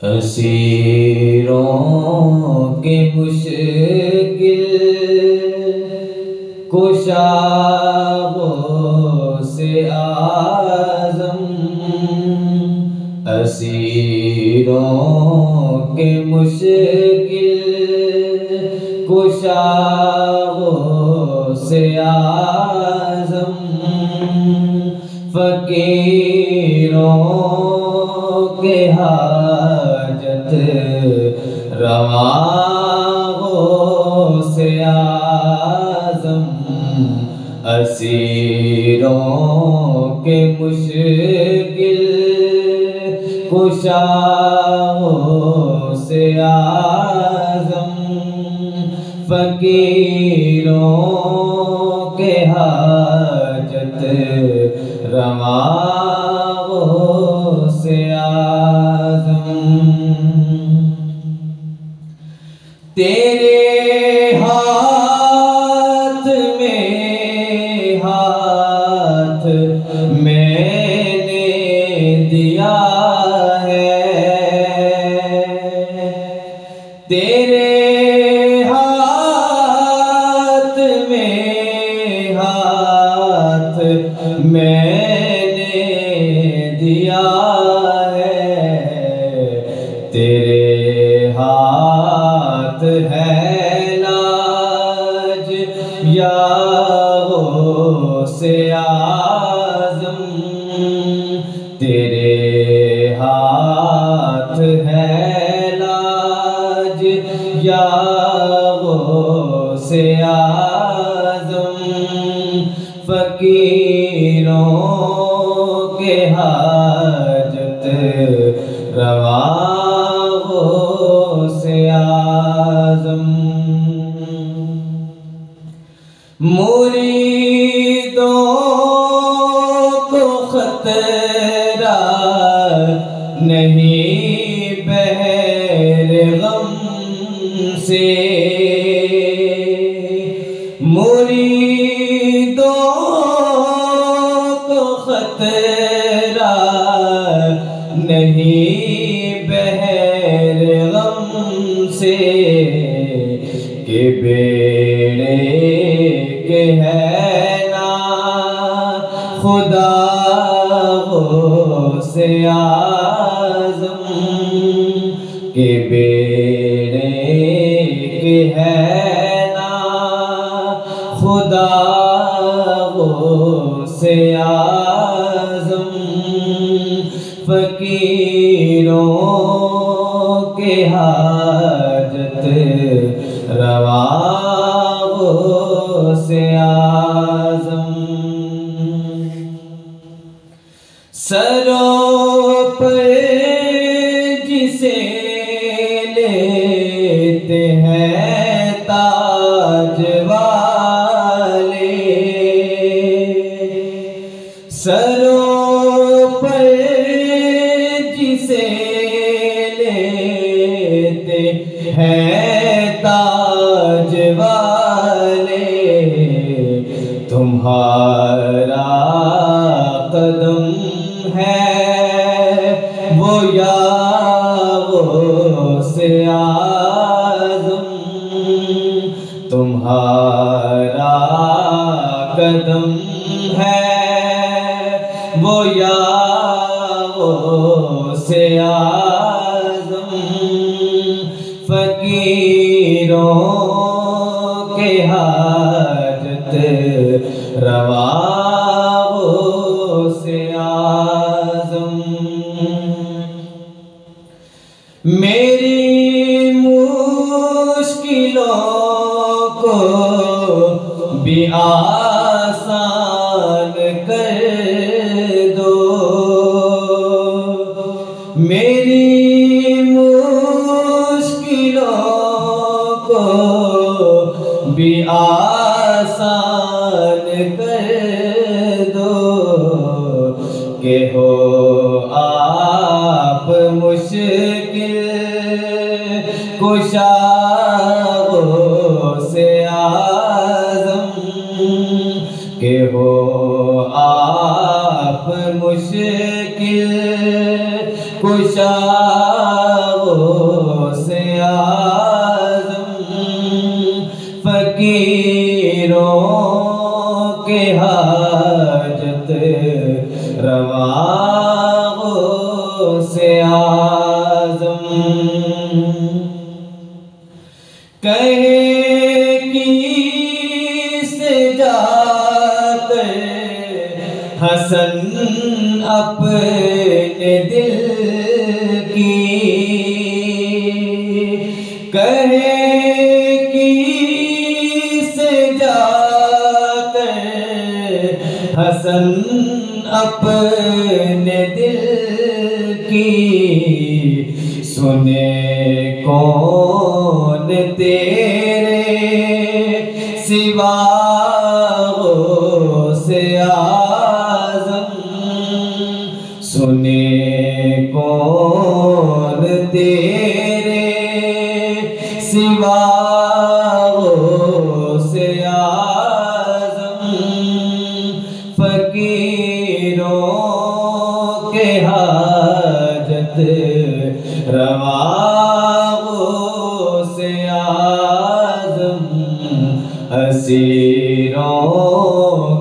असीरों के मुश्किल कुशाओं से आज़म असीरों के मुश्किल कुशाओं से आज़म फ़कीरों के हाजत रवाओं से आज़म असीरों के मुश्किल कुशाओं से आज़म फ़कीरों के हाजत रवाओं से आज़म तेरे हाथ मैंने दिया है तेरे हाथ मैंने दिया है तेरे हाथ है लाज या से आज़म तेरे हाथ है लाज या से आज़म फ़कीरों के हाजत रवाओं से आज़म मुरीदों को खतरा नहीं बहर गम से मुरीदों को खतरा नहीं बहर गम से के बेड़े के है ना खुदा से आज़म के बेड़े के है ना खुदा से आज़म फ़कीरों के हाजत रवाओं से आज़म सरों पर जिसे लेते हैं ताज वाले सरों पर जिसे लेते हैं ताज वाले तुम्हारा कदम है वो या वो से आज़म तुम्हारा कदम है वो या वो से आज़म फ़कीरों के हाजत रवाओं से आज़म मेरी मुश्किलों को भी आसान कर दो मेरी मुश्किलों को भी आसान कर दो के हो आप मुश्किल कुशा से आज़म के हो आप मुश्किल कुशा से आज़म फकीरों के हाजत रवा से आज़म कहे से जाकर हसन अपने दिल की कहे से जाकर हसन अपने दिल की सुने कौन तेरे सिवा से आज़म सुने कौन तेरे सिवा से आज़म फकीरों के हाजत रवा से आज़म हसीरों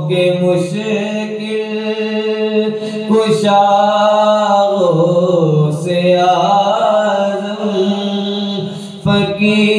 के मुश्किल कुशा से आज़म फकीर